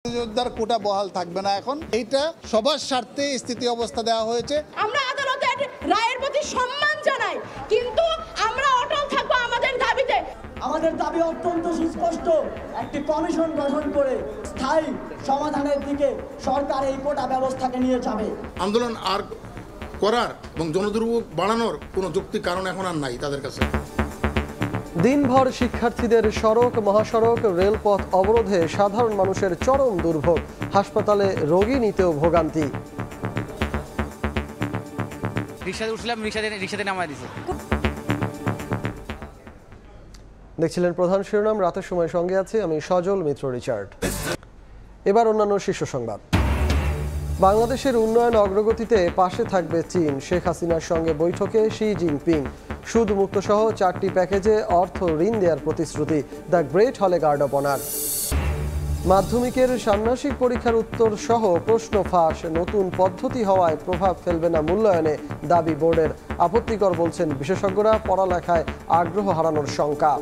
মুক্তিযোদ্ধার কোটা বহাল থাকবে না। এখন এইটা সবার স্বার্থে স্থিতি অবস্থা দেওয়া হয়েছে। আমরা আদালতের রায়ের প্রতি সম্মান জানাই, কিন্তু আমরা অটল থাকবো আমাদের দাবিতে। আমাদের দাবি অত্যন্ত সুস্পষ্ট, একটি কমিশন গঠন করে স্থায়ী সমাধানের দিকে সরকার এই কোটা ব্যবস্থাকে নিয়ে যাবে। আন্দোলন আর করার এবং জনদুর্ভোগ বাড়ানোর কোনো যৌক্তিক কারণ এখন আর নাই তাদের কাছে। দিনভর শিক্ষার্থীদের সড়ক, মহাসড়ক, রেলপথ অবরোধে সাধারণ মানুষের চরম দুর্ভোগ, হাসপাতালে রোগী নিতেও ভোগান্তি। দেখছিলেন প্রধান শিরোনাম, রাতের সময় সঙ্গে আছে আমি সজল মিত্র রিচার্ড। এবার অন্যান্য শীর্ষ সংবাদ। বাংলাদেশের উন্নয়ন অগ্রগতিতে পাশে থাকবে চীন, শেখ হাসিনার সঙ্গে বৈঠকে শি জিনপিং। সুদ মুক্ত সহ 4টি প্যাকেজে অর্থ ঋণ দেওয়ার প্রতিশ্রুতি, দ্য গ্রেট হলে গার্ড অব অনার। মাধ্যমিকের ষান্মাসিক পরীক্ষার উত্তর সহ প্রশ্ন ফাঁস, নতুন পদ্ধতি হওয়ায় প্রভাব ফেলবে না মূল্যায়নে, দাবি বোর্ডের। আপত্তিকর বলছেন বিশেষজ্ঞরা, পড়ালেখায় আগ্রহ হারানোর শঙ্কা।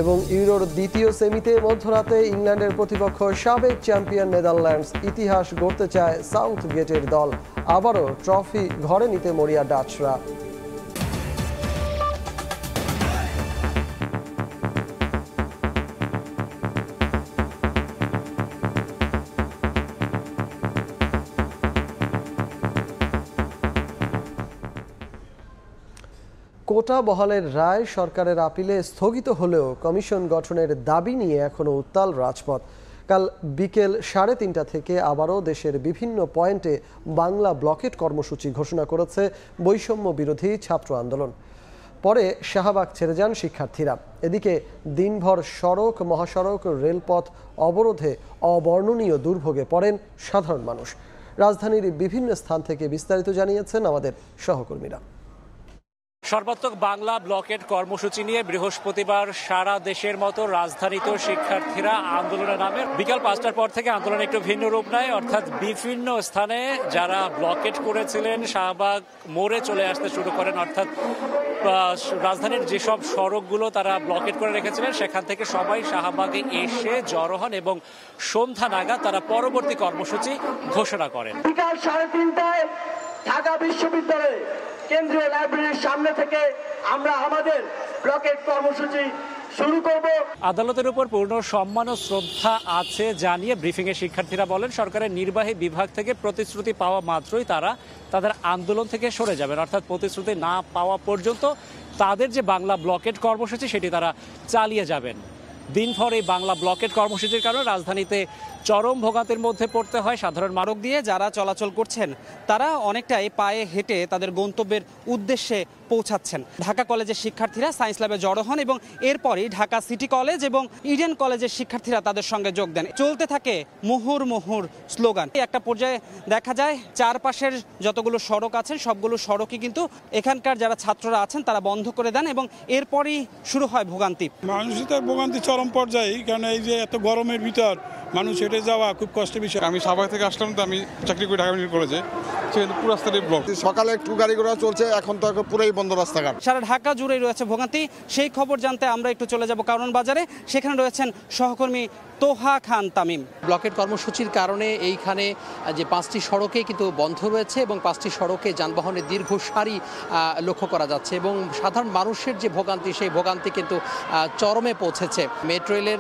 এবং ইউরোর দ্বিতীয় সেমিতে মধ্যরাতে ইংল্যান্ডের প্রতিপক্ষ সাবেক চ্যাম্পিয়ন নেদারল্যান্ডস। ইতিহাস গড়তে চায় সাউথ গেটের দল, আবারও ট্রফি ঘরে নিতে মরিয়া ডাচরা। কোটা বহালের রায় সরকারের আপিলে স্থগিত হলেও কমিশন গঠনের দাবি নিয়ে এখনও উত্তাল রাজপথ। কাল বিকেল 3:30 থেকে আবারও দেশের বিভিন্ন পয়েন্টে বাংলা ব্লকেট কর্মসূচি ঘোষণা করেছে বৈষম্য বিরোধী ছাত্র আন্দোলন। পরে শাহবাগ ছেড়ে যান শিক্ষার্থীরা। এদিকে দিনভর সড়ক, মহাসড়ক, রেলপথ অবরোধে অবর্ণনীয় দুর্ভোগে পড়েন সাধারণ মানুষ। রাজধানীর বিভিন্ন স্থান থেকে বিস্তারিত জানিয়েছেন আমাদের সহকর্মীরা। সর্বাত্মক বাংলা ব্লকেট কর্মসূচি নিয়ে বৃহস্পতিবার সারা দেশের মতো রাজধানীতেও শিক্ষার্থীরা আন্দোলনে নামে। বিকাল 5টার পর থেকে আন্দোলন একটু ভিন্ন রূপ নেয়, অর্থাৎ বিভিন্ন স্থানে যারা ব্লকেট করেছিলেন শাহবাগ মোড়ে চলে আসতে শুরু করেন। অর্থাৎ রাজধানীর যেসব সড়কগুলো তারা ব্লকেট করে রেখেছিলেন সেখান থেকে সবাই শাহবাগে এসে জড়ো হন এবং সন্ধ্যা নাগাদ তারা পরবর্তী কর্মসূচি ঘোষণা করেন। বিকাল 3:30টায় ঢাকা বিশ্ববিদ্যালয়ে কেন্দ্রীয় লাইব্রেরির সামনে থেকে আমরা আমাদের ব্লকেট কর্মসূচি শুরু করব। আদালতের উপর পূর্ণ সম্মান ও শ্রদ্ধা আছে জানিয়ে ব্রিফিংয়ে শিক্ষার্থীরা বলেন, সরকারের নির্বাহী বিভাগ থেকে প্রতিশ্রুতি পাওয়া মাত্রই তারা তাদের আন্দোলন থেকে সরে যাবেন। অর্থাৎ প্রতিশ্রুতি না পাওয়া পর্যন্ত তাদের যে বাংলা ব্লকেট কর্মসূচি সেটি তারা চালিয়ে যাবেন। দিনভর এই বাংলা ব্লকেট কর্মসূচির কারণে রাজধানীতে চরম ভোগান্তির মধ্যে পড়তে হয় সাধারণ মানুষ। দিয়ে যারা চলাচল করছেন তারা অনেকটাই পায়ে হেঁটে তাদের গন্তব্যের উদ্দেশ্যে পৌঁছাচ্ছেন। ঢাকা কলেজের শিক্ষার্থীরা সায়েন্স ল্যাবে জড়ো হন এবং এরপরই ঢাকা সিটি কলেজ এবং ইডেন কলেজের শিক্ষার্থীরা তাদের সঙ্গে যোগ দেন। চলতে থাকে মুহুর মুহুর স্লোগান। একটা পর্যায়ে দেখা যায় চারপাশের যতগুলো সড়ক আছে সবগুলো সড়কই কিন্তু এখানকার যারা ছাত্ররা আছেন তারা বন্ধ করে দেন এবং এরপরই শুরু হয় ভোগান্তি। মানুষের ভোগান্তি চরম পর্যায়ে, কারণ এই যে এত গরমের ভিতর মানুষ হেঁটে যাওয়া খুব কষ্টের বিষয়। আমি সাভার থেকে আসলাম, তো আমি চাকরি করি ঢাকা মেডিকেল কলেজে, সেখানে পুরো রাস্তাটাই ব্লক। সকালে একটু গাড়ি ঘোড়া চলছে, এখন তো পুরোই বন্ধ রাস্তাঘাট। সারা ঢাকা জুড়েই রয়েছে ভোগান্তি। সেই খবর জানতে আমরা একটু চলে যাব কারণ বাজারে। সেখানে রয়েছেন সহকর্মী তোহা খান তামিম। ব্লকেট কর্মসূচির কারণে এইখানে যে 5টি সড়কে কিন্তু বন্ধ রয়েছে এবং 5টি সড়কে যানবাহনের দীর্ঘ সারি লক্ষ্য করা যাচ্ছে এবং সাধারণ মানুষের যে ভোগান্তি সেই ভোগান্তি কিন্তু চরমে পৌঁছেছে। মেট্রো রেলের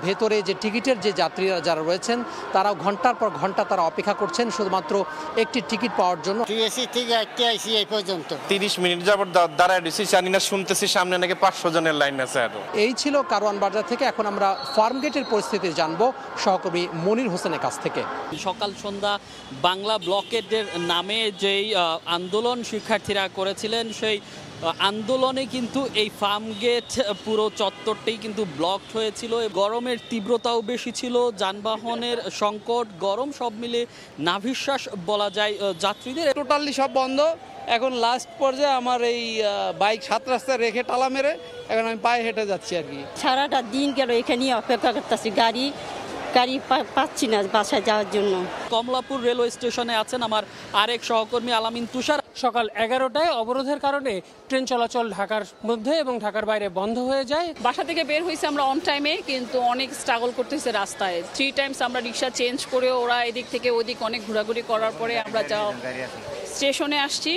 ভেতরে যে টিকিটের যে যাত্রীরা যারা রয়েছেন তারাও ঘন্টার পর ঘন্টা তারা অপেক্ষা করছেন শুধুমাত্র একটি টিকিট পাওয়ার জন্য। 30 মিনিট যাবত দাঁড়ায় রয়েছি, জানি না শুনতেছি সামনে নাকি 500 জনের লাইন আছে। এই ছিল কারওয়ান বাজার থেকে। এখন আমরা ফার্মগেটের পরিস্থিতি জানবো সহকর্মী মনির হোসেনের কাছ থেকে। সকাল সন্ধ্যা বাংলা ব্লকেটের নামে যেই আন্দোলন শিক্ষার্থীরা করেছিলেন সেই আন্দোলনে কিন্তু এই ফার্মগেট পুরো চত্বরটাই কিন্তু ব্লকড হয়েছিল। গরমের তীব্রতাও বেশি ছিল, যানবাহনের সংকট, গরম সব মিলে নাভিশ্বাস বলা যায় যাত্রীদের। টোটালি সব বন্ধ। এখন লাস্ট পর্যায়ে আমার এই বাইক 7 রাস্তায় রেখে টালা মেরে এখন আমি পায়ে হেঁটে যাচ্ছি আর কি। সারাটা দিন গেল এখানে অপেক্ষা করতেছি, গাড়ি পাচ্ছি না বাসায় যাওয়ার জন্য। কমলাপুর রেলওয়ে স্টেশনে আছেন আমার আরেক সহকর্মী আলামিন তুষার। সকাল 11টায় অবরোধের কারণে ট্রেন চলাচল ঢাকার মধ্যে এবং ঢাকার বাইরে বন্ধ হয়ে যায়। বাসা থেকে বের হয়েছে আমরা অন টাইমে, কিন্তু অনেক স্ট্রাগল করতেছে রাস্তায়। 3 টাইমস আমরা রিক্সা চেঞ্জ করে, ওরা এদিক থেকে ওদিক অনেক ঘোরাঘুরি করার পরে আমরা যাও স্টেশনে আসছি,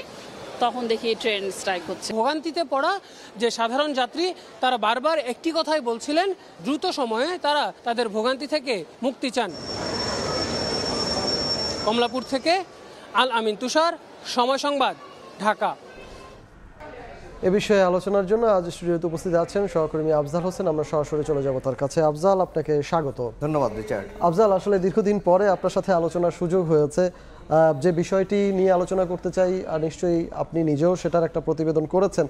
তখন দেখি ট্রেন স্ট্রাইক হচ্ছে। ভোগান্তিতে পড়া যে সাধারণ যাত্রী তারা বারবার একটি কথাই বলছিলেন, দ্রুত সময়ে তারা তাদের ভোগান্তি থেকে মুক্তি চান। কমলাপুর থেকে আল আমিন তুষার, সময় সংবাদ, ঢাকা। এ বিষয়ে আলোচনার জন্য আজ স্টুডিওতে উপস্থিত আছেন সহকর্মী আফজাল হোসেন। আমরা সরাসরি চলে যাব তার কাছে। আফজাল, আপনাকে স্বাগত। ধন্যবাদ রিচার্ড। আফজাল, আসলে দীর্ঘদিন পরে আপনার সাথে আলোচনার সুযোগ হয়েছে। যে বিষয়টি নিয়ে আলোচনা করতে চাই, নিশ্চয়ই আপনি নিজেও সেটার একটা প্রতিবেদন করেছেন।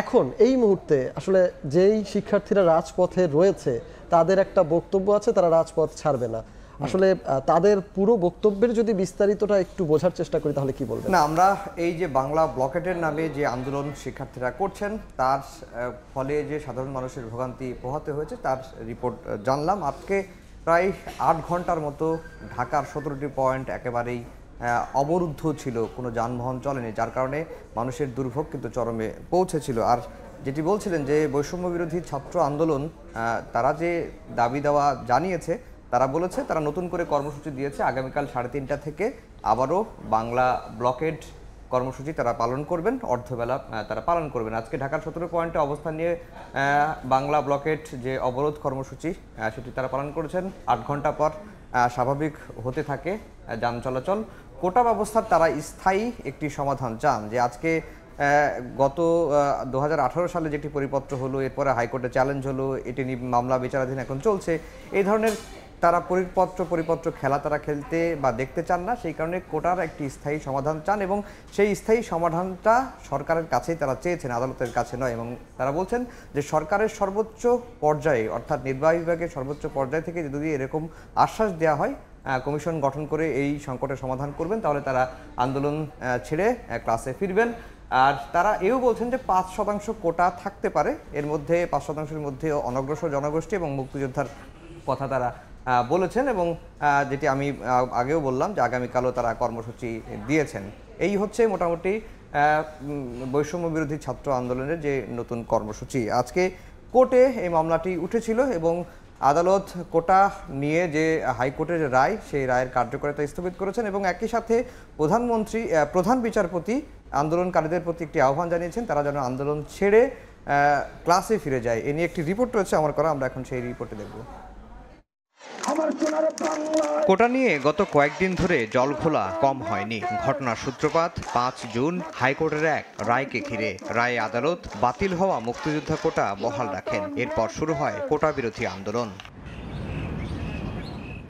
এখন এই মুহূর্তে আসলে যেই শিক্ষার্থীরা রাজপথে রয়েছে তাদের একটা বক্তব্য আছে, তারা রাজপথ ছাড়বে না। আসলে তাদের পুরো বক্তব্যের যদি বিস্তারিতটা একটু বোঝার চেষ্টা করি তাহলে কি বলবেন? না, আমরা এই যে বাংলা ব্লকেটের নামে যে আন্দোলন শিক্ষার্থীরা করছেন তার ফলে যে সাধারণ মানুষের ভোগান্তি পোহাতে হয়েছে তার রিপোর্ট জানলাম। আজকে প্রায় 8 ঘন্টার মতো ঢাকার 17টি পয়েন্ট একেবারেই অবরুদ্ধ ছিল, কোনো যানবাহন চলেনি, যার কারণে মানুষের দুর্ভোগ কিন্তু চরমে পৌঁছেছিল। আর যেটি বলছিলেন যে বৈষম্য বিরোধী ছাত্র আন্দোলন, তারা যে দাবি দেওয়া জানিয়েছে, তারা বলেছে তারা নতুন করে কর্মসূচি দিয়েছে। আগামীকাল 3:30 থেকে আবারও বাংলা ব্লকেড কর্মসূচি তারা পালন করবেন, অর্ধবেলা তারা পালন করবেন। আজকে ঢাকার 17 পয়েন্টে অবস্থান নিয়ে বাংলা ব্লকেড যে অবরোধ কর্মসূচি সেটি তারা পালন করেছেন। 8 ঘন্টা পর স্বাভাবিক হতে থাকে যান চলাচল। কোটা ব্যবস্থার তারা স্থায়ী একটি সমাধান চান। যে আজকে গত 2018 সালে যেটি পরিপত্র হলো, এরপরে হাইকোর্টে চ্যালেঞ্জ হলো, এটি নিয়ে মামলা বিচারাধীন এখন চলছে। এই ধরনের তারা পরিপত্র খেলা তারা খেলতে বা দেখতে চান না, সেই কারণে কোটার একটি স্থায়ী সমাধান চান এবং সেই স্থায়ী সমাধানটা সরকারের কাছেই তারা চেয়েছেন, আদালতের কাছে নয়। এবং তারা বলছেন যে সরকারের সর্বোচ্চ পর্যায়ে, অর্থাৎ নির্বাহী বিভাগের সর্বোচ্চ পর্যায় থেকে যদি এরকম আশ্বাস দেওয়া হয় কমিশন গঠন করে এই সংকটের সমাধান করবেন, তাহলে তারা আন্দোলন ছেড়ে ক্লাসে ফিরবেন। আর তারা এও বলছেন যে 5% কোটা থাকতে পারে, এর মধ্যে 5%-এর মধ্যে অনগ্রসর জনগোষ্ঠী এবং মুক্তিযোদ্ধার কথা তারা বলেছেন। এবং যেটি আমি আগেও বললাম যে আগামীকালও তারা কর্মসূচি দিয়েছেন। এই হচ্ছে মোটামুটি বৈষম্য বিরোধী ছাত্র আন্দোলনের যে নতুন কর্মসূচি। আজকে কোর্টে এই মামলাটি উঠেছিল এবং আদালত কোটা নিয়ে যে হাইকোর্টের রায়, সেই রায়ের কার্যকারিতা স্থগিত করেছেন এবং একই সাথে প্রধান বিচারপতি আন্দোলনকারীদের প্রতি একটি আহ্বান জানিয়েছেন তারা যেন আন্দোলন ছেড়ে ক্লাসে ফিরে যায়। এ নিয়ে একটি রিপোর্ট রয়েছে আমার করা, আমরা এখন সেই রিপোর্টে দেখব। কোটা নিয়ে গত কয়েকদিন ধরে জলঘোলা কম হয়নি। ঘটনার সূত্রপাত 5 জুন হাইকোর্টের এক রায়কে ঘিরে। রায়ে আদালত বাতিল হওয়া মুক্তিযোদ্ধা কোটা বহাল রাখেন। এরপর শুরু হয় কোটা বিরোধী আন্দোলন।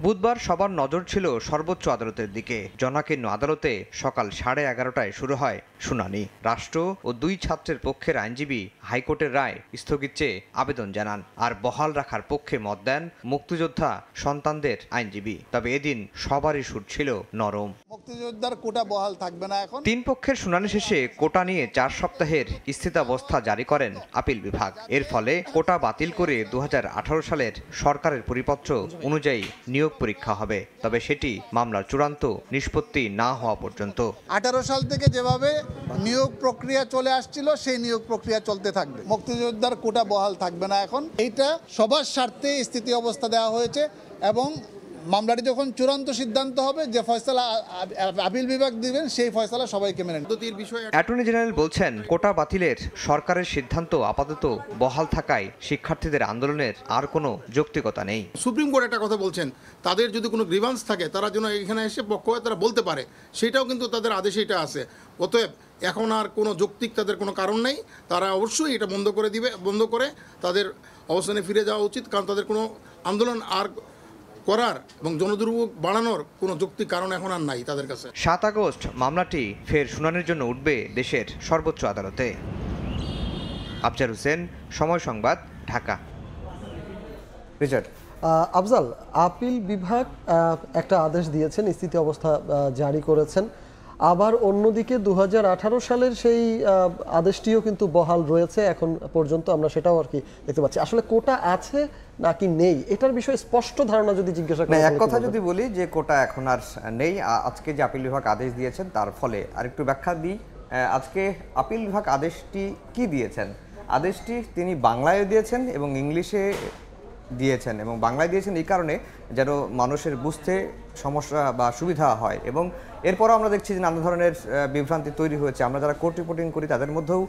বুধবার সবার নজর ছিল সর্বোচ্চ আদালতের দিকে। জনাকীর্ণ আদালতে সকাল 11:30টায় শুরু হয় শুনানি। রাষ্ট্র ও 2 ছাত্রের পক্ষের আইনজীবী হাইকোর্টের রায় স্থগিত চেয়ে আবেদন জানান, আর বহাল রাখার পক্ষে মত দেন মুক্তিযোদ্ধা সন্তানদের আইনজীবী। তবে এদিন সবারই সুর ছিল নরম। মুক্তিযোদ্ধার কোটা বহাল থাকবে না। এখন 3 পক্ষের শুনানি শেষে কোটা নিয়ে 4 সপ্তাহের স্থিতাবস্থা জারি করেন আপিল বিভাগ। এর ফলে কোটা বাতিল করে 2018 সালের সরকারের পরিপত্র অনুযায়ী নিয়োগ পরীক্ষা হবে, তবে সেটি মামলার চূড়ান্ত নিষ্পত্তি না হওয়া পর্যন্ত। 18 সাল থেকে যেভাবে নিয়োগ প্রক্রিয়া চলে আসছিল সেই নিয়োগ প্রক্রিয়া চলতে থাকবে। মুক্তিযোদ্ধার কোটা বহাল থাকবে না। এখন এইটা সবার স্বার্থে স্থিতি অবস্থা দেওয়া হয়েছে এবং মামলাটি যখন চূড়ান্ত সিদ্ধান্ত হবে, যে ফয়সালা আপিল বিভাগ দিবেন সেই ফয়সালা সবাইকে মেনে নেবে। অ্যাটর্নি জেনারেল বলছেন কোটা বাতিলের সরকারের সিদ্ধান্ত আপাতত বহাল থাকায় শিক্ষার্থীদের আন্দোলনের আর কোনো যৌক্তিকতা নেই। সুপ্রিম কোর্ট একটা কথা বলছেন, তাদের যদি কোনো গ্রিভান্স থাকে তারা যেন এখানে এসে পক্ষ হয়ে তারা বলতে পারে, সেটাও কিন্তু তাদের আদেশে এটা আছে। অতএব এখন আর কোনো যৌক্তিক তাদের কোনো কারণ নেই, তারা অবশ্যই এটা বন্ধ করে তাদের অবস্থানে ফিরে যাওয়া উচিত, কারণ তাদের কোনো আন্দোলন আর করার এবং জনদুর্ভোগ বাড়ানোর কোনো যৌক্তিক কারণ এখন আর নাই তাদের কাছে। 7 আগস্ট মামলাটি ফের শুনানির জন্য উঠবে দেশের সর্বোচ্চ আদালতে। আফজাল হোসেন, সময় সংবাদ, ঢাকা। রিচার্ড। আফজাল, আপিল বিভাগ একটা আদেশ দিয়েছেন, স্থিতি অবস্থা জারি করেছেন, আবার অন্যদিকে 2018 সালের সেই আদেশটিও কিন্তু বহাল রয়েছে এখন পর্যন্ত, আমরা সেটাও আর কি দেখতে পাচ্ছি। আসলে কোটা আছে নাকি নেই, এটার বিষয়ে স্পষ্ট ধারণা যদি জিজ্ঞাসা করেন। এক কথা যদি বলি যে কোটা এখন আর নেই, আজকে যে আপিল বিভাগ আদেশ দিয়েছেন তার ফলে আরেকটু ব্যাখ্যা দিই। আজকে আপিল বিভাগ আদেশটি কি দিয়েছেন, আদেশটি তিনি বাংলায় দিয়েছেন এবং ইংলিশে দিয়েছেন, এবং বাংলায় দিয়েছেন এই কারণে যেন মানুষের বুঝতে সমস্যা বা সুবিধা হয়। এবং এরপরও আমরা দেখছি যে নানা ধরনের বিভ্রান্তি তৈরি হয়েছে। আমরা যারা কোর্ট রিপোর্টিং করি তাদের মধ্যেও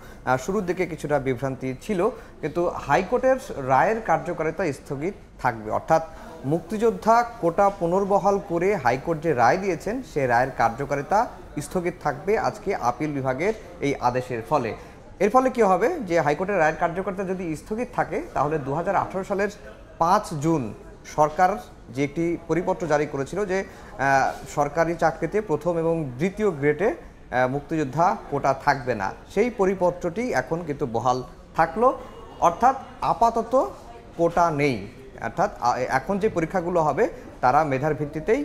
শুরুর দিকে কিছুটা বিভ্রান্তি ছিল, কিন্তু হাইকোর্টের রায়ের কার্যকারিতা স্থগিত থাকবে, অর্থাৎ মুক্তিযোদ্ধা কোটা পুনর্বহাল করে হাইকোর্ট যে রায় দিয়েছেন সেই রায়ের কার্যকারিতা স্থগিত থাকবে আজকে আপিল বিভাগের এই আদেশের ফলে। এর ফলে কি হবে যে হাইকোর্টের রায়ের কার্যকারিতা যদি স্থগিত থাকে তাহলে 2018 সালের 5 জুন সরকার যে একটি পরিপত্র জারি করেছিল যে সরকারি চাকরিতে প্রথম এবং দ্বিতীয় গ্রেডে মুক্তিযোদ্ধা কোটা থাকবে না, সেই পরিপত্রটি এখন কিন্তু বহাল থাকলো, অর্থাৎ আপাতত কোটা নেই। অর্থাৎ এখন যে পরীক্ষাগুলো হবে তারা মেধার ভিত্তিতেই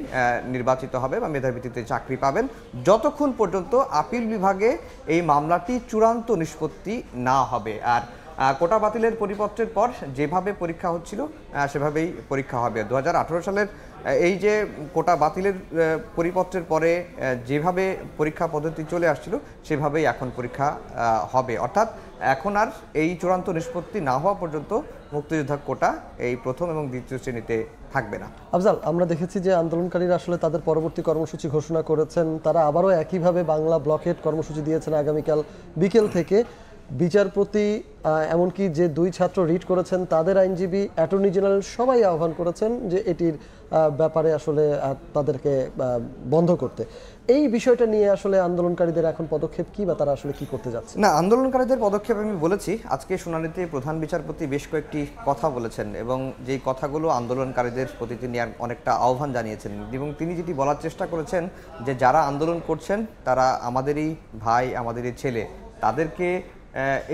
নির্বাচিত হবে বা মেধার ভিত্তিতে চাকরি পাবেন, যতক্ষণ পর্যন্ত আপিল বিভাগে এই মামলাটি চূড়ান্ত নিষ্পত্তি না হবে। আর কোটা বাতিলের পরিপত্রের পর যেভাবে পরীক্ষা হচ্ছিল সেভাবেই পরীক্ষা হবে। 2018 সালের এই যে কোটা বাতিলের পরিপত্রের পরে যেভাবে পরীক্ষা পদ্ধতি চলে আসছিল সেভাবেই এখন পরীক্ষা হবে, অর্থাৎ এখন আর এই চূড়ান্ত নিষ্পত্তি না হওয়া পর্যন্ত মুক্তিযোদ্ধা কোটা এই প্রথম এবং দ্বিতীয় শ্রেণীতে থাকবে না। আফজাল, আমরা দেখেছি যে আন্দোলনকারীরা আসলে তাদের পরবর্তী কর্মসূচি ঘোষণা করেছেন, তারা আবারও একইভাবে বাংলা ব্লকেট কর্মসূচি দিয়েছেন আগামীকাল বিকেল থেকে। বিচারপতি এমনকি যে 2 ছাত্র রিট করেছেন তাদের আইনজীবী, অ্যাটর্নি জেনারেল সবাই আহ্বান করেছেন যে এটির ব্যাপারে আসলে তাদেরকে বন্ধ করতে। এই বিষয়টা নিয়ে আসলে আন্দোলনকারীদের এখন পদক্ষেপ কি, বা তারা আসলে কি করতে যাচ্ছে? না, আন্দোলনকারীদের পদক্ষেপ আমি বলেছি, আজকে শুনানিতে প্রধান বিচারপতি বেশ কয়েকটি কথা বলেছেন এবং যেই কথাগুলো আন্দোলনকারীদের প্রতি তিনি অনেকটা আহ্বান জানিয়েছেন, এবং তিনি যেটি বলার চেষ্টা করেছেন যে যারা আন্দোলন করছেন তারা আমাদেরই ভাই, আমাদেরই ছেলে, তাদেরকে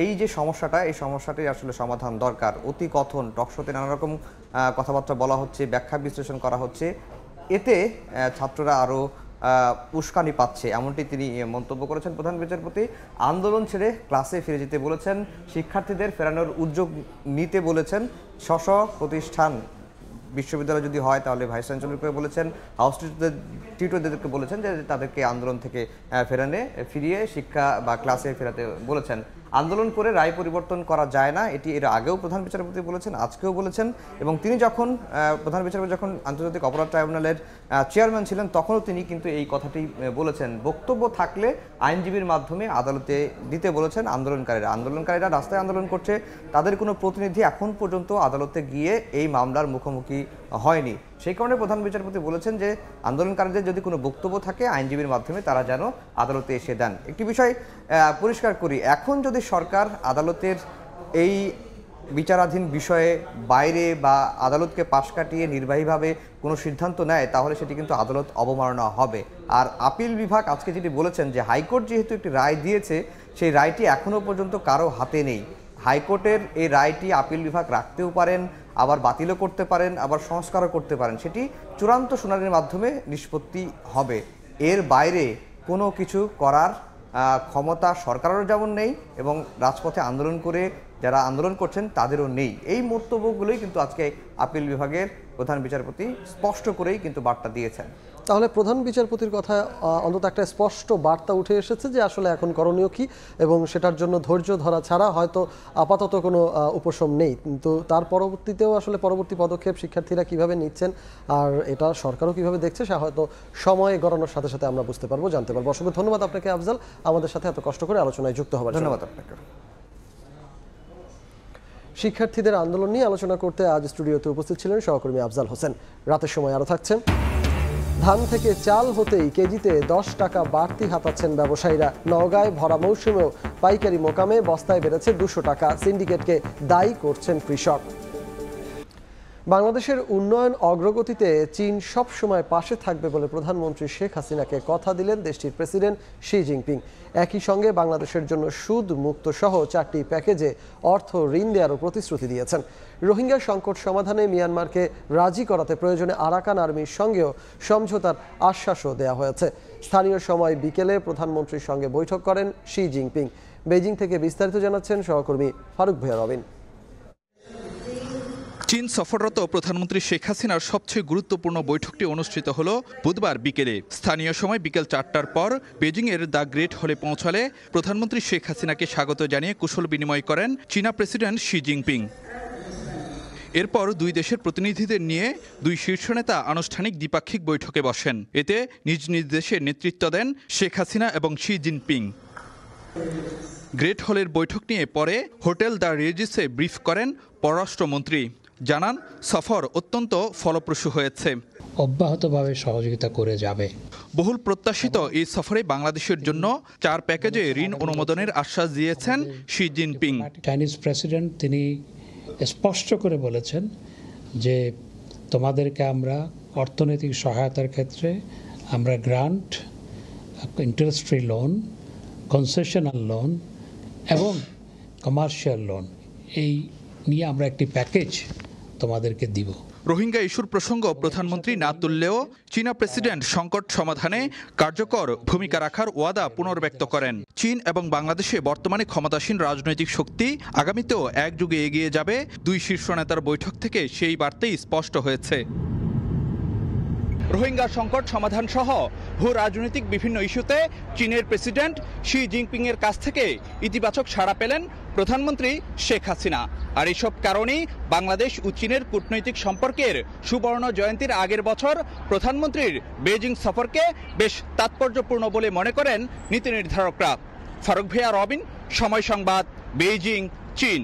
এই যে সমস্যাটা, এই সমস্যাটি আসলে সমাধান দরকার। অতি কথন টকশোতে নানা রকম কথাবার্তা বলা হচ্ছে, ব্যাখ্যা বিশ্লেষণ করা হচ্ছে, এতে ছাত্ররা আরও উস্কানি পাচ্ছে, এমনটি তিনি মন্তব্য করেছেন। প্রধান বিচারপতি আন্দোলন ছেড়ে ক্লাসে ফিরে যেতে বলেছেন, শিক্ষার্থীদের ফেরানোর উদ্যোগ নিতে বলেছেন, স্ব প্রতিষ্ঠান বিশ্ববিদ্যালয় যদি হয় তাহলে ভাইস চ্যান্সেলরকে বলেছেন, হাউস টিউটরদেরকে বলেছেন যে তাদেরকে আন্দোলন থেকে ফিরিয়ে শিক্ষা বা ক্লাসে ফেরাতে বলেছেন। আন্দোলন করে রায় পরিবর্তন করা যায় না, এটি এর আগেও প্রধান বিচারপতি বলেছেন, আজকেও বলেছেন, এবং তিনি যখন প্রধান বিচারপতি যখন আন্তর্জাতিক অপরাধ ট্রাইব্যুনালের চেয়ারম্যান ছিলেন তখনও তিনি কিন্তু এই কথাটি বলেছেন। বক্তব্য থাকলে আইনজীবীর মাধ্যমে আদালতে দিতে বলেছেন আন্দোলনকারীরা রাস্তায় আন্দোলন করছে, তাদের কোনো প্রতিনিধি এখন পর্যন্ত আদালতে গিয়ে এই মামলার মুখোমুখি হয়নি। সেই কারণে প্রধান বিচারপতি বলেছেন যে আন্দোলনকারীদের যদি কোনো বক্তব্য থাকে আইনজীবীর মাধ্যমে তারা যেন আদালতে এসে দেন। একটি বিষয় পরিষ্কার করি, এখন যদি সরকার আদালতের এই বিচারাধীন বিষয়ে বাইরে বা আদালতকে পাশ কাটিয়ে নির্বাহীভাবে কোনো সিদ্ধান্ত নেয় তাহলে সেটি কিন্তু আদালত অবমাননা হবে। আর আপিল বিভাগ আজকে যেটি বলেছেন যে হাইকোর্ট যেহেতু একটি রায় দিয়েছে সেই রায়টি এখনও পর্যন্ত কারো হাতে নেই, হাইকোর্টের এই রায়টি আপিল বিভাগ রাখতেও পারেন, আবার বাতিলও করতে পারেন, আবার সংস্কারও করতে পারেন, সেটি চূড়ান্ত শুনানির মাধ্যমে নিষ্পত্তি হবে। এর বাইরে কোনো কিছু করার ক্ষমতা সরকারেরও যেমন নেই এবং রাজপথে আন্দোলন করে যারা আন্দোলন করছেন তাদেরও নেই। এই মন্তব্যগুলোই কিন্তু আজকে আপিল বিভাগের প্রধান বিচারপতি স্পষ্ট করেই কিন্তু বার্তা দিয়েছেন। তাহলে প্রধান বিচারপতির কথা অন্তত একটা স্পষ্ট বার্তা উঠে এসেছে যে আসলে এখন করণীয় কি, এবং সেটার জন্য ধৈর্য ধরা ছাড়া হয়তো আপাতত কোনো উপশম নেই। কিন্তু তার পরবর্তীতেও আসলে পরবর্তী পদক্ষেপ শিক্ষার্থীরা কিভাবে নিচ্ছেন আর এটা সরকারও কিভাবে দেখছে সে হয়তো সময় গড়ানোর সাথে সাথে আমরা বুঝতে পারবো, জানতে পারবো। অসংখ্য ধন্যবাদ আপনাকে আফজাল, আমাদের সাথে এত কষ্ট করে আলোচনায় যুক্ত হওয়ার জন্য। ধন্যবাদ আপনাকে। শিক্ষার্থীদের আন্দোলন নিয়ে আলোচনা করতে আজ স্টুডিওতে উপস্থিত ছিলেন সহকর্মী আফজাল হোসেন। রাতের সময় আরও থাকছেন, ধান থেকে চাল হতেই কেজিতে 10 টাকা বাড়তি হাতাচ্ছেন ব্যবসায়ীরা। নওগাঁয় ভরা মৌসুমেও পাইকারি মোকামে বস্তায় বেড়েছে 200 টাকা, সিন্ডিকেটকে দায়ী করছেন কৃষক। বাংলাদেশের উন্নয়ন অগ্রগতিতে চীন সব সময় পাশে থাকবে বলে প্রধানমন্ত্রী শেখ হাসিনাকে কথা দিলেন দেশটির প্রেসিডেন্ট শি জিনপিং। একই সঙ্গে বাংলাদেশের জন্য সুদ মুক্ত সহ 4টি প্যাকেজে অর্থ ঋণ দেওয়ারও প্রতিশ্রুতি দিয়েছেন। রোহিঙ্গা সংকট সমাধানে মিয়ানমারকে রাজি করাতে প্রয়োজনে আরাকান আর্মির সঙ্গেও সমঝোতার আশ্বাসও দেওয়া হয়েছে। স্থানীয় সময় বিকেলে প্রধানমন্ত্রীর সঙ্গে বৈঠক করেন শি জিনপিং। বেজিং থেকে বিস্তারিত জানাচ্ছেন সহকর্মী ফারুক ভূঁইয়া রবিন। চীন সফররত প্রধানমন্ত্রী শেখ হাসিনার সবচেয়ে গুরুত্বপূর্ণ বৈঠকটি অনুষ্ঠিত হল বুধবার বিকেলে। স্থানীয় সময় বিকেল 4টার পর বেজিংয়ের দ্য গ্রেট হলে পৌঁছালে প্রধানমন্ত্রী শেখ হাসিনাকে স্বাগত জানিয়ে কুশল বিনিময় করেন চীনা প্রেসিডেন্ট শি জিনপিং। এরপর দুই দেশের প্রতিনিধিদের নিয়ে দুই শীর্ষ নেতা আনুষ্ঠানিক দ্বিপাক্ষিক বৈঠকে বসেন। এতে নিজ নিজ দেশে নেতৃত্ব দেন শেখ হাসিনা এবং শি জিনপিং। গ্রেট হলের বৈঠক নিয়ে পরে হোটেল দ্য রেজিসে ব্রিফ করেন পররাষ্ট্রমন্ত্রী। জানান সফর অত্যন্ত ফলপ্রসূ হয়েছে, অব্যাহতভাবে সহযোগিতা করে যাবে। বহুল প্রত্যাশিত এই সফরে বাংলাদেশের জন্য 4 প্যাকেজে ঋণ অনুমোদনের আশ্বাস দিয়েছেন শি জিনপিং। চাইনিজ প্রেসিডেন্ট তিনি স্পষ্ট করে বলেছেন যে তোমাদেরকে আমরা অর্থনৈতিক সহায়তার ক্ষেত্রে আমরা grant, interest free loan, concessional loan এবং কমার্শিয়াল লোন এই নিয়ে আমরা একটি প্যাকেজ তোমাদেরকে দিব। রোহিঙ্গা ইস্যুর প্রসঙ্গ প্রধানমন্ত্রী না তুললেও চীনা প্রেসিডেন্ট সংকট সমাধানে কার্যকর ভূমিকা রাখার ওয়াদা পুনর্ব্যক্ত করেন। চীন এবং বাংলাদেশে বর্তমানে ক্ষমতাসীন রাজনৈতিক শক্তি আগামীতেও একযুগে এগিয়ে যাবে, দুই শীর্ষ নেতার বৈঠক থেকে সেই বার্তাই স্পষ্ট হয়েছে। রোহিঙ্গা সংকট সমাধান সহ ভূ রাজনৈতিক বিভিন্ন ইস্যুতে চীনের প্রেসিডেন্ট শি জিনপিং এর কাছ থেকে ইতিবাচক সাড়া পেলেন প্রধানমন্ত্রী শেখ হাসিনা। আর এসব কারণেই বাংলাদেশ ও চীনের কূটনৈতিক সম্পর্কের সুবর্ণ জয়ন্তীর আগের বছর প্রধানমন্ত্রীর বেজিং সফরকে বেশ তাৎপর্যপূর্ণ বলে মনে করেন নীতি নির্ধারকরা। ফারুক ভিয়া, রবিন, সময় সংবাদ, বেইজিং, চীন।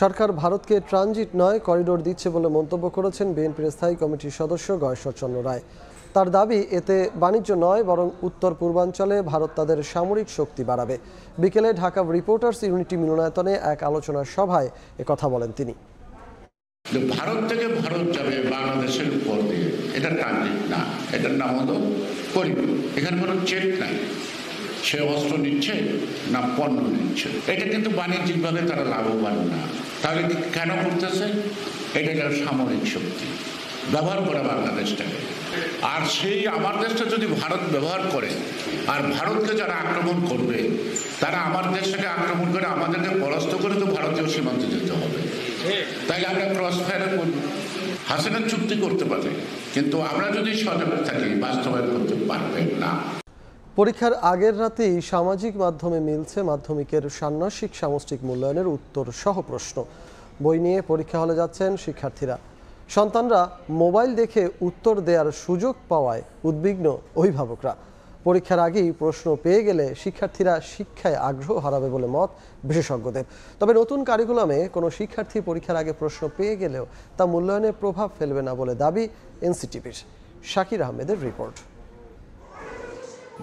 সরকার ভারতকে ট্রানজিট নয় করিডোর দিচ্ছে বলে মন্তব্য করেছেন বিএনপির স্থায়ী কমিটির সদস্য গয়েশ্বরচন্দ্র রায়। তার দাবি, এতে বাণিজ্য নয় বরং উত্তর পূর্বাঞ্চলে ভারত তাদের সামরিক শক্তি বাড়াবে। বিকেলে ঢাকা রিপোর্টার্স ইউনিটি মিলনায়তনে এক আলোচনা সভায় একথা বলেন তিনি। ভারত থেকে ভারত যাবে বাংলাদেশের উপর দিয়ে, এটা ট্রানজিট না, এটার নাম হলো করিডোর। এখানে কোনো চেক নাই, সে অস্ত্র নিচ্ছে না পণ্য নিচ্ছে। এটা কিন্তু বাণিজ্যিকভাবে তারা লাভবান না। তাহলে কেন করতেছে? এটা সামরিক শক্তি ব্যবহার করে বাংলাদেশটাকে। আর সেই আমার দেশটা যদি ভারত ব্যবহার করে, আর ভারতকে যারা আক্রমণ করবে তারা আমার দেশটাকে আক্রমণ করে আমাদেরকে পরাস্ত করে তো ভারতীয় সীমান্তে যেতে হবে। তাই আমরা ক্রস ফায়ারে করব। হাসিনা চুক্তি করতে পারে, কিন্তু আমরা যদি সজাগ থাকি বাস্তবায়ন করতে পারবেন না। পরীক্ষার আগের রাতেই সামাজিক মাধ্যমে মিলছে মাধ্যমিকের ষান্মাসিক সামষ্টিক মূল্যায়নের উত্তর সহ প্রশ্ন। বই নিয়ে পরীক্ষা হলে যাচ্ছেন শিক্ষার্থীরা। সন্তানরা মোবাইল দেখে উত্তর দেওয়ার সুযোগ পাওয়ায় উদ্বিগ্ন অভিভাবকরা। পরীক্ষার আগেই প্রশ্ন পেয়ে গেলে শিক্ষার্থীরা শিক্ষায় আগ্রহ হারাবে বলে মত বিশেষজ্ঞদের। তবে নতুন কারিকুলামে কোনো শিক্ষার্থী পরীক্ষার আগে প্রশ্ন পেয়ে গেলেও তা মূল্যায়নে প্রভাব ফেলবে না বলে দাবি এনসিটিভির। শাকির আহমেদের রিপোর্ট।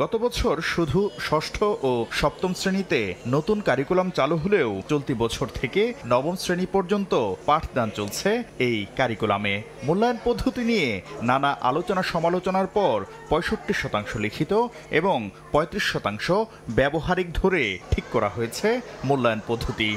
গত বছর শুধু ষষ্ঠ ও সপ্তম শ্রেণীতে নতুন কারিকুলাম চালু হলেও চলতি বছর থেকে নবম শ্রেণী পর্যন্ত পাঠদান চলছে এই কারিকুলামে। মূল্যায়ন পদ্ধতি নিয়ে নানা আলোচনা সমালোচনার পর 65% লিখিত এবং 35% ব্যবহারিক ধরে ঠিক করা হয়েছে মূল্যায়ন পদ্ধতি।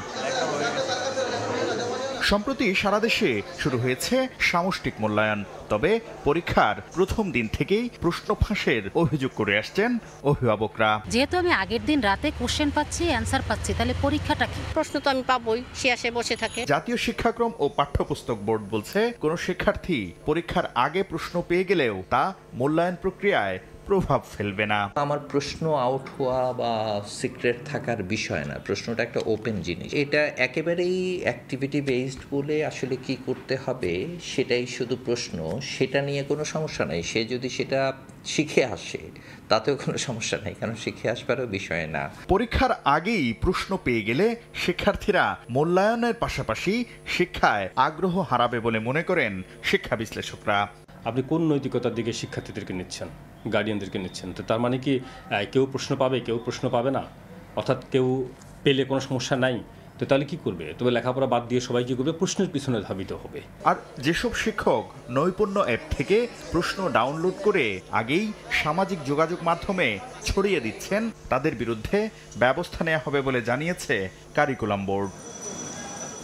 সম্প্রতি সারা দেশে শুরু হয়েছে সামষ্টিক মূল্যায়ন। তবে পরীক্ষার প্রথম দিন থেকেই প্রশ্ন ফাঁসের অভিযোগ করে আসছেন অভিভাবকরা। যেহেতু আমি আগের দিন রাতে কোশ্চেন পাচ্ছি, অ্যান্সার পাচ্ছি, তাহলে পরীক্ষাটা কি? প্রশ্ন তো আমি পাবোই, সে আসে বসে থাকে। জাতীয় শিক্ষাক্রম ও পাঠ্যপুস্তক বোর্ড বলছে, কোনো শিক্ষার্থী পরীক্ষার আগে প্রশ্ন পেয়ে গেলেও তা মূল্যায়ন প্রক্রিয়ায় প্রভাব ফেলবে না। আমার প্রশ্ন আউট হওয়া বা সিক্রেট থাকার বিষয় না, প্রশ্নটা একটা ওপেন জিনিস। এটা একেবারেই অ্যাক্টিভিটি বেসড বলে আসলে কি করতে হবে সেটাই শুধু প্রশ্ন, সেটা নিয়ে কোনো সমস্যা নাই। সে যদি সেটা শিখে আসে তাতেও কোনো সমস্যা নেই, কারণ শিখে আসবারও বিষয় না। পরীক্ষার আগেই প্রশ্ন পেয়ে গেলে শিক্ষার্থীরা মূল্যায়নের পাশাপাশি শিক্ষায় আগ্রহ হারাবে বলে মনে করেন শিক্ষা বিশ্লেষকরা। আপনি কোন নৈতিকতার দিকে শিক্ষার্থীদেরকে নিচ্ছেন, গার্ডিয়ানদেরকে নিচ্ছেন? তো তার মানে কি কেউ প্রশ্ন পাবে, কেউ প্রশ্ন পাবে না, অর্থাৎ কেউ পেলে কোনো সমস্যা নাই, তো তাহলে কি করবে? তবে লেখাপড়া বাদ দিয়ে সবাই কি করবে? প্রশ্নের পিছনে ধাবিত হবে। আর যেসব শিক্ষক নৈপুণ্য অ্যাপ থেকে প্রশ্ন ডাউনলোড করে আগেই সামাজিক যোগাযোগ মাধ্যমে ছড়িয়ে দিচ্ছেন, তাদের বিরুদ্ধে ব্যবস্থা নেওয়া হবে বলে জানিয়েছে কারিকুলাম বোর্ড।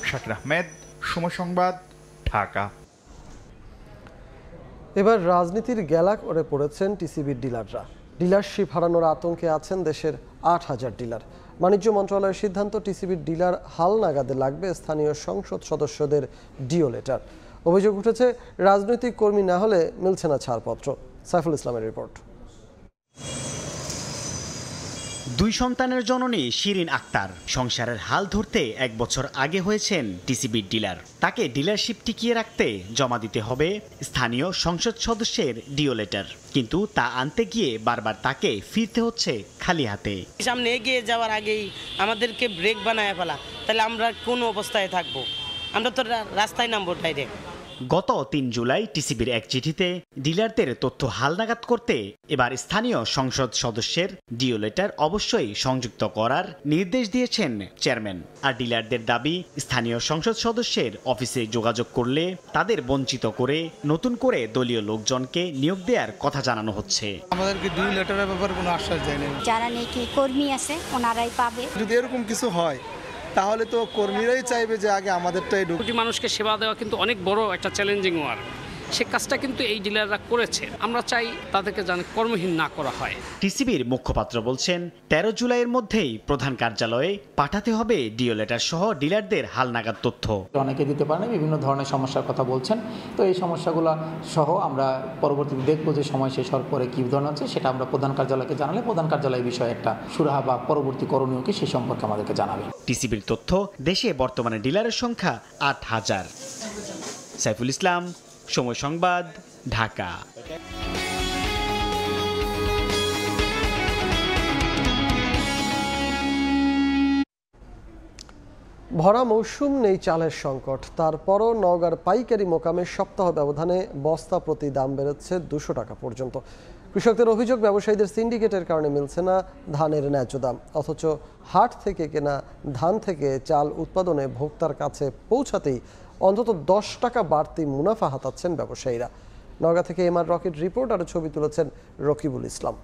শাকির আহমেদ, সময় সংবাদ, ঢাকা। এবার রাজনীতির গ্যালা করে পড়েছেন টিসিবির ডিলাররা। ডিলারশিপ হারানোর আতঙ্কে আছেন দেশের 8,000 ডিলার। বাণিজ্য মন্ত্রণালয়ের সিদ্ধান্ত, টিসিবির ডিলার হালনাগাদে লাগবে স্থানীয় সংসদ সদস্যদের ডিও লেটার। অভিযোগ উঠেছে রাজনৈতিক কর্মী না হলে মিলছে না ছাড়পত্র। সাইফুল ইসলামের রিপোর্ট। দুই সন্তানের জননী শিরিন আক্তার সংসারের হাল ধরতে 1 বছর আগে হয়েছেন টিসিবির ডিলার। তাকে ডিলারশিপ টিকিয়ে রাখতে জমা দিতে হবে স্থানীয় সংসদ সদস্যের ডিও লেটার, কিন্তু তা আনতে গিয়ে বারবার তাকে ফিরতে হচ্ছে খালি হাতে। সামনে এগিয়ে যাওয়ার আগেই আমাদেরকে ব্রেক বানায় ফেলা, তাহলে আমরা কোন অবস্থায় থাকবো? আমরা তো রাস্তায় নামবো ডাইরেক্ট। গত 3 জুলাই টিসিবির এক চিঠিতে ডিলারদের তথ্য হালনাগাদ করতে এবার স্থানীয় সংসদ সদস্যের ডিও লেটার অবশ্যই সংযুক্ত করার নির্দেশ দিয়েছেন চেয়ারম্যান। আর ডিলারদের দাবি, স্থানীয় সংসদ সদস্যের অফিসে যোগাযোগ করলে তাদের বঞ্চিত করে নতুন করে দলীয় লোকজনকে নিয়োগ দেওয়ার কথা জানানো হচ্ছে। আমাদেরকে ডিও লেটারের ব্যাপারে কোনো আশ্বাস দেয়নি। যারা নাকি কর্মী আছে ওনারাই পাবে। যদি এরকম কিছু হয় তাহলে তো কর্মীরাই চাইবে যে আগে আমাদেরটাই ঢুক। কোটি মানুষকে সেবা দেওয়া কিন্তু অনেক বড় একটা চ্যালেঞ্জিং ওয়ার্ক। সে কাজটা কিন্তু এই ডিলাররা করেছে। আমরা চাই তাদেরকে যেন কর্মহীন না করা হয়। টিসিবির মুখপাত্র বলছেন 13 জুলাইয়ের মধ্যেই প্রধান কার্যালয়ে পাঠাতে হবে ডিও লেটার সহ ডিলারদের হালনাগাদ তথ্য। অনেকে দিতে পারে না, বিভিন্ন ধরনের সমস্যার কথা বলছেন। তো এই সমস্যাগুলো সহ আমরা পরবর্তীতে দেখবো যে সময় শেষ হওয়ার পরে কী ধরনের হচ্ছে, সেটা আমরা প্রধান কার্যালয়কে জানালে প্রধান কার্যালয় বিষয়ে একটা সুরাহা বা পরবর্তী করণীয় কি সে সম্পর্কে আমাদেরকে জানাবে। টিসিবির তথ্য, দেশে বর্তমানে ডিলারের সংখ্যা 8000। সাইফুল ইসলাম, সময় সংবাদ, ঢাকা। ভরা মৌসুম, নেই চালের সংকট, তারপরও নওগাঁর পাইকারি মোকামে সপ্তাহ ব্যবধানে বস্তা প্রতি দাম বেড়েছে 200 টাকা পর্যন্ত। কৃষকদের অভিযোগ, ব্যবসায়ীদের সিন্ডিকেটের কারণে মিলছে না ধানের ন্যায্য দাম, অথচ হাট থেকে কেনা ধান থেকে চাল উৎপাদনে ভোক্তার কাছে পৌঁছাতেই অন্তত 10 টাকা বাড়তি মুনাফা হাতাচ্ছেন ব্যবসায়ীরা। নওগাঁ থেকে এমআর রকেট রিপোর্ট, আর ছবি তুলেছেন রকিবুল ইসলাম।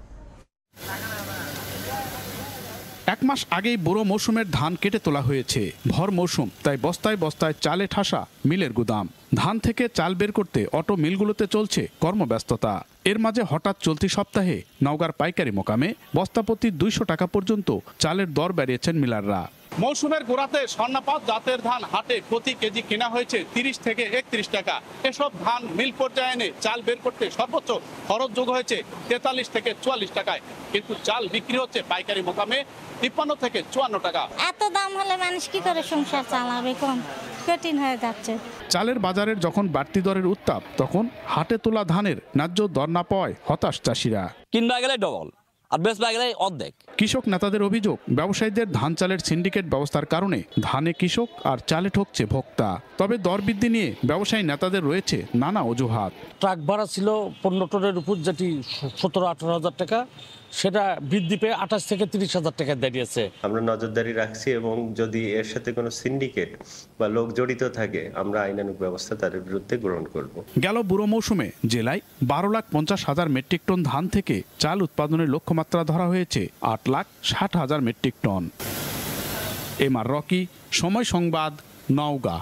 1 মাস আগেই বুড়ো মৌসুমের ধান কেটে তোলা হয়েছে। ভর মৌসুম, তাই বস্তায় বস্তায় চালে ঠাসা মিলের গুদাম। ধান থেকে চাল বের করতে অটো মিলগুলোতে চলছে কর্মব্যস্ততা। এর মাঝে হঠাৎ চলতি সপ্তাহে নওগাঁর পাইকারি মোকামে বস্তাপ্রতি 200 টাকা পর্যন্ত চালের দর বাড়িয়েছেন মিলাররা। মৌসুমের গোড়াতে স্বর্ণপাত জাতের ধান হাটে প্রতি কেজি কেনা হয়েছে 30 থেকে 31 টাকা। এসব ধান মিল পর্যায়ে এনে চাল বের করতে সর্বোচ্চ খরচ যোগ হয়েছে 43 থেকে 44 টাকায়, কিন্তু চাল বিক্রি হচ্ছে পাইকারি মোকামে 53 থেকে 54 টাকা। এত দাম হলে মানুষ কি করে সংসার চালাবে? কোন কঠিন হয়ে যাচ্ছে। চালের বাজারের যখন বাড়তি দরের উত্তাপ, তখন হাটে তোলা ধানের ন্যায্য দর না পাওয়ায় হতাশ চাষিরা। কিনবা গেলে ডবল আর বেচবা গেলে অর্ধেক। কৃষক নেতাদের অভিযোগ, ব্যবসায়ীদের ধান চালের সিন্ডিকেট ব্যবস্থার কারণে ধানে কৃষক আর চালে ঠকছে ভোক্তা। তবে দর বৃদ্ধি নিয়ে ব্যবসায়ী নেতাদের রয়েছে নানা অজুহাত। ট্রাক ভাড়া ছিল 15 টনের উপর, যেটি 17-18 হাজার টাকা, সেটা বৃদ্ধি পেয়ে 28 থেকে 30 হাজার টাকা দাঁড়িয়েছে। আমরা নজরদারি রাখছি এবং যদি এর সাথে কোনো সিন্ডিকেট বা লোক জড়িত থাকে, আমরা আইনানুগ ব্যবস্থা তাদের বিরুদ্ধে গ্রহণ করব। গেল বুড়ো মৌসুমে জেলায় 12,50,000 মেট্রিক টন ধান থেকে চাল উৎপাদনের লক্ষ্যমাত্রা ধরা হয়েছে 8,60,000 মেট্রিক টন। এমআর রকি, সময় সংবাদ, নওগাঁ।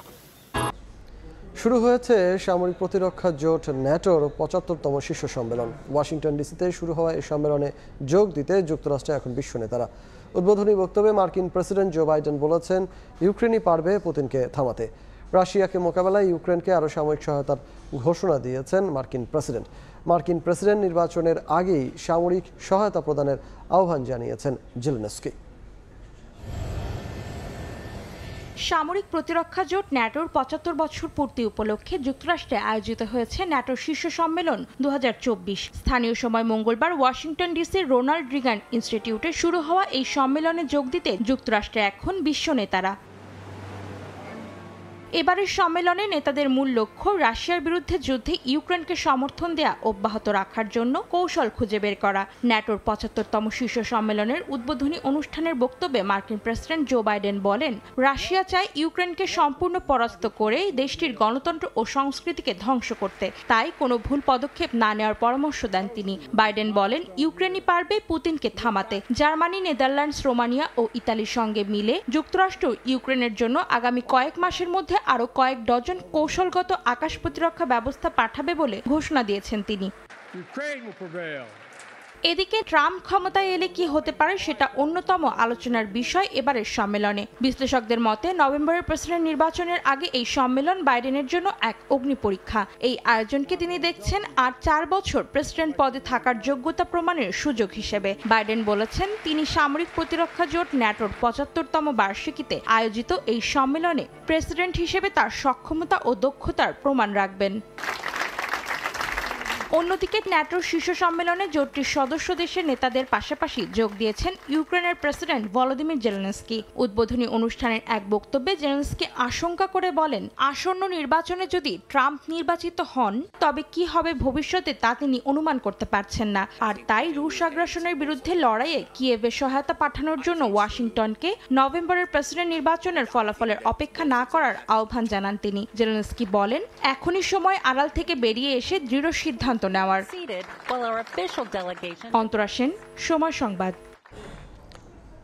শুরু হয়েছে সামরিক প্রতিরক্ষা জোট ন্যাটোর 75তম শীর্ষ সম্মেলন। ওয়াশিংটন ডিসিতে শুরু হওয়া এই সম্মেলনে যোগ দিতে যুক্তরাষ্ট্রে এখন বিশ্ব নেতারা। উদ্বোধনী বক্তব্যে মার্কিন প্রেসিডেন্ট জো বাইডেন বলেছেন, ইউক্রেনই পারবে পুতিনকে থামাতে। রাশিয়াকে মোকাবেলায় ইউক্রেনকে আরও সামরিক সহায়তার ঘোষণা দিয়েছেন মার্কিন প্রেসিডেন্ট নির্বাচনের আগেই সামরিক সহায়তা প্রদানের আহ্বান জানিয়েছেন জেলেনস্কি। সামরিক প্রতিরক্ষা জোট ন্যাটোর 75 বছর পূর্তি উপলক্ষে যুক্তরাষ্ট্রে আয়োজিত হয়েছে ন্যাটোর শীর্ষ সম্মেলন 2024। স্থানীয় সময় মঙ্গলবার ওয়াশিংটন ডিসির রোনাল্ড রিগান ইনস্টিটিউটে শুরু হওয়া এই সম্মেলনে যোগ দিতে যুক্তরাষ্ট্রে এখন বিশ্ব নেতারা। এবারের সম্মেলনে নেতাদের মূল লক্ষ্য রাশিয়ার বিরুদ্ধে যুদ্ধে ইউক্রেনকে সমর্থন দেয়া অব্যাহত রাখার জন্য কৌশল খুঁজে বের করা। ন্যাটোর 75তম শীর্ষ সম্মেলনের উদ্বোধনী অনুষ্ঠানের বক্তব্যে মার্কিন প্রেসিডেন্ট জো বাইডেন বলেন, রাশিয়া চায় ইউক্রেনকে সম্পূর্ণ পরাস্ত করে দেশটির গণতন্ত্র ও সংস্কৃতিকে ধ্বংস করতে, তাই কোনো ভুল পদক্ষেপ না নেওয়ার পরামর্শ দেন তিনি। বাইডেন বলেন, ইউক্রেনই পারবে পুতিনকে থামাতে। জার্মানি, নেদারল্যান্ডস, রোমানিয়া ও ইতালির সঙ্গে মিলে যুক্তরাষ্ট্র ইউক্রেনের জন্য আগামী কয়েক মাসের মধ্যে আরও কয়েক ডজন কৌশলগত আকাশ প্রতিরক্ষা ব্যবস্থা পাঠাবে বলে ঘোষণা দিয়েছেন তিনি। এদিকে ট্রাম্প ক্ষমতায় এলে কি হতে পারে সেটা অন্যতম আলোচনার বিষয় এবারের সম্মেলনে। বিশ্লেষকদের মতে নভেম্বরের প্রেসিডেন্ট নির্বাচনের আগে এই সম্মেলন বাইডেনের জন্য এক অগ্নি পরীক্ষা। এই আয়োজনকে তিনি দেখছেন আর 4 বছর প্রেসিডেন্ট পদে থাকার যোগ্যতা প্রমাণের সুযোগ হিসেবে। বাইডেন বলেছেন তিনি সামরিক প্রতিরক্ষা জোট ন্যাটোর 75তম বার্ষিকীতে আয়োজিত এই সম্মেলনে প্রেসিডেন্ট হিসেবে তার সক্ষমতা ও দক্ষতার প্রমাণ রাখবেন। অন্যদিকে ন্যাটোর শীর্ষ সম্মেলনে জোটটির সদস্য দেশের নেতাদের পাশাপাশি যোগ দিয়েছেন ইউক্রেনের প্রেসিডেন্ট ভলোদিমির জেলেনস্কি। উদ্বোধনী অনুষ্ঠানের এক বক্তব্যে জেলেনস্কি আশঙ্কা করে বলেন, আসন্ন নির্বাচনে যদি ট্রাম্প নির্বাচিত হন তবে কি হবে ভবিষ্যতে তা তিনি অনুমান করতে পারছেন না। আর তাই রুশ আগ্রাসনের বিরুদ্ধে লড়াইয়ে কিয়েভে সহায়তা পাঠানোর জন্য ওয়াশিংটনকে নভেম্বরের প্রেসিডেন্ট নির্বাচনের ফলাফলের অপেক্ষা না করার আহ্বান জানান তিনি। জেলেনস্কি বলেন, এখনই সময় আড়াল থেকে বেরিয়ে এসে দৃঢ় সিদ্ধান্ত নেওয়ার। অন্তরা সেন, সময় সংবাদ।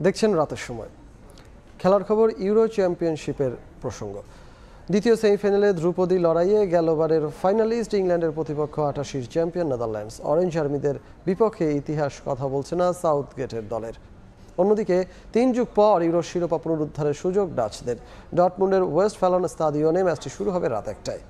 দেখছেন রাতের সময়। খেলার খবর, ইউরো চ্যাম্পিয়নশিপের প্রসঙ্গ। দ্বিতীয় সেমিফাইনালে ধ্রুপদী লড়াইয়ে গেলবারের ফাইনালিস্ট ইংল্যান্ডের প্রতিপক্ষ 88 চ্যাম্পিয়ন নেদারল্যান্ডস। অরেঞ্জ আর্মিদের বিপক্ষে ইতিহাস কথা বলছে না সাউথগেটের দলের। অন্যদিকে 3 যুগ পর ইউরো শিরোপা পুনরুদ্ধারের সুযোগ ডাচদের। ডর্টমুন্ডের ওয়েস্টফ্যালন স্টাডিয়নে ম্যাচটি শুরু হবে রাত 1টায়।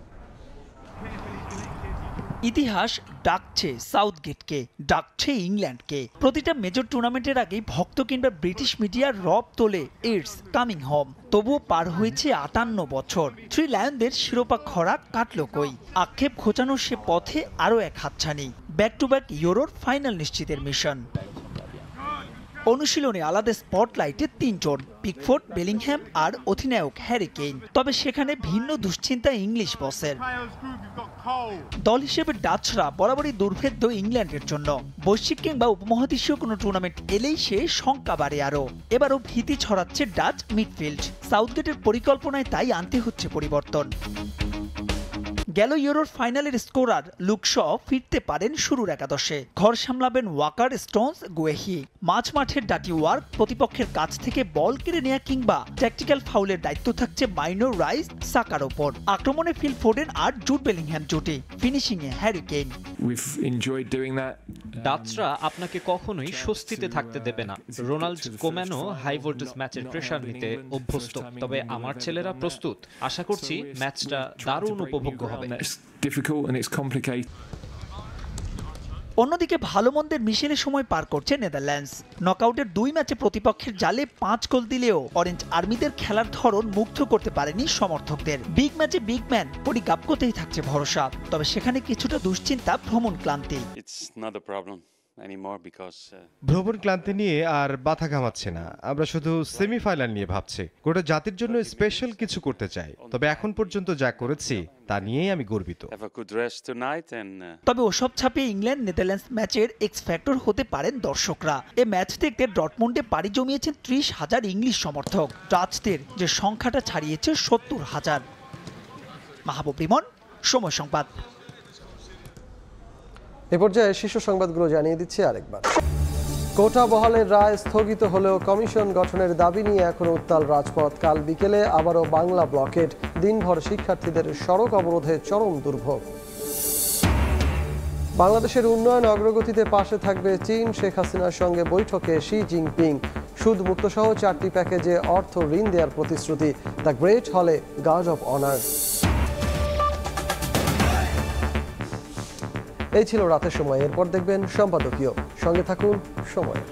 ইতিহাস ডাকছে সাউথগেটকে, ডাকছে ইংল্যান্ডকে। প্রতিটা মেজর টুর্নামেন্টের আগেই ভক্ত কিংবা ব্রিটিশ মিডিয়ার রব তোলে ইটস কামিং হোম। তবুও পার হয়েছে 58 বছর। থ্রি লায়নদের শিরোপা খরা কাটল কই? আক্ষেপ ঘোচানোর সে পথে আরও এক হাতছানি, ব্যাক টু ব্যাক ইউরোর ফাইনাল নিশ্চিতের মিশন। অনুশীলনে আলাদা স্পটলাইটে 3 জন, পিকফোর্ড, বেলিংহ্যাম আর অধিনায়ক হ্যারি কেইন। তবে সেখানে ভিন্ন দুশ্চিন্তা ইংলিশ বসের। দল হিসেবে ডাচরা বরাবরই দুর্ভেদ্য ইংল্যান্ডের জন্য। বৈশ্বিক কিংবা উপমহাদেশীয় কোনো টুর্নামেন্ট এলেই সে শঙ্কা বাড়ে আরও। এবারও ভীতি ছড়াচ্ছে ডাচ মিডফিল্ড। সাউথগেটের পরিকল্পনায় তাই আনতে হচ্ছে পরিবর্তন। গেল ইউরোর ফাইনালের স্কোরার লুক শ ফিরতে পারেন শুরুর একাদশে। ঘর সামলাবেন ওয়াকার, স্টোনস, গুয়েহি। মাঝমাঠের ডাটি ওয়ার্ক, প্রতিপক্ষের কাছ থেকে বল কেড়ে নেওয়া কিংবা ট্যাকটিক্যাল ফাউলের দায়িত্ব থাকছে মাইনো রাইস, সাকার ওপর। আক্রমণে ফিল ফোডেন আর জুড বেলিংহ্যাম জুটি, ফিনিশিংয়ে হ্যারি কেইন। ডাচরা আপনাকে কখনোই স্বস্তিতে থাকতে দেবে না। রোনাল্ড কোম্যানও হাই ভোল্টেজ ম্যাচের প্রেসার নিতে অভ্যস্ত। তবে আমার ছেলেরা প্রস্তুত। আশা করছি ম্যাচটা দারুণ উপভোগ্য হবে। অন্যদিকে ভালো মন্দের মিশেলে সময় পার করছে নেদারল্যান্ডস। নকআউটের 2 ম্যাচে প্রতিপক্ষের জালে 5 গোল দিলেও অরেঞ্জ আর্মিদের খেলার ধরন মুগ্ধ করতে পারেনি সমর্থকদের। বিগ ম্যাচে বিগ ম্যান পরিগাপকতেই থাকছে ভরসা। তবে সেখানে কিছুটা দুশ্চিন্তা, ভ্রমণ ক্লান্তি। ভ্রমণ ক্লান্তি নিয়ে আর মাথা ঘামাচ্ছে না। আমরা শুধু সেমিফাইনাল নিয়ে ভাবছি। গোটা জাতির জন্য স্পেশাল কিছু করতে চাই। তবে এখন পর্যন্ত যা করেছি তা নিয়েই আমি গর্বিত। তবে ওসব ছাপিয়ে ইংল্যান্ড নেদারল্যান্ডস ম্যাচের এক্স ফ্যাক্টর হতে পারেন দর্শকরা। এ ম্যাচ দেখতে ডর্টমুন্ডে পাড়ি জমিয়েছেন 30,000 ইংলিশ সমর্থক। ডাচদের যে সংখ্যাটা ছাড়িয়েছে 70,000। মাহবুব রিমন, সময় সংবাদ। এ পর্যায়ে শীর্ষ সংবাদগুলো জানিয়ে দিচ্ছি আরেকবার। কোটা বহালের রায় স্থগিত হলেও কমিশন গঠনের দাবি নিয়ে এখনো উত্তাল রাজপথ। কাল বিকেলে আবারও বাংলা ব্লকেট। দিনভর শিক্ষার্থীদের সড়ক অবরোধে চরম দুর্ভোগ। বাংলাদেশের উন্নয়ন অগ্রগতিতে পাশে থাকবে চীন। শেখ হাসিনার সঙ্গে বৈঠকে শি জিনপিং। সুদ মুক্ত সহ 4টি প্যাকেজে অর্থ ঋণ দেওয়ার প্রতিশ্রুতি। দ্য গ্রেট হলে গার্ড অব অনার। এই ছিল রাতের সময়। এরপর দেখবেন সম্পাদকীয়। সঙ্গে থাকুন সময়ের।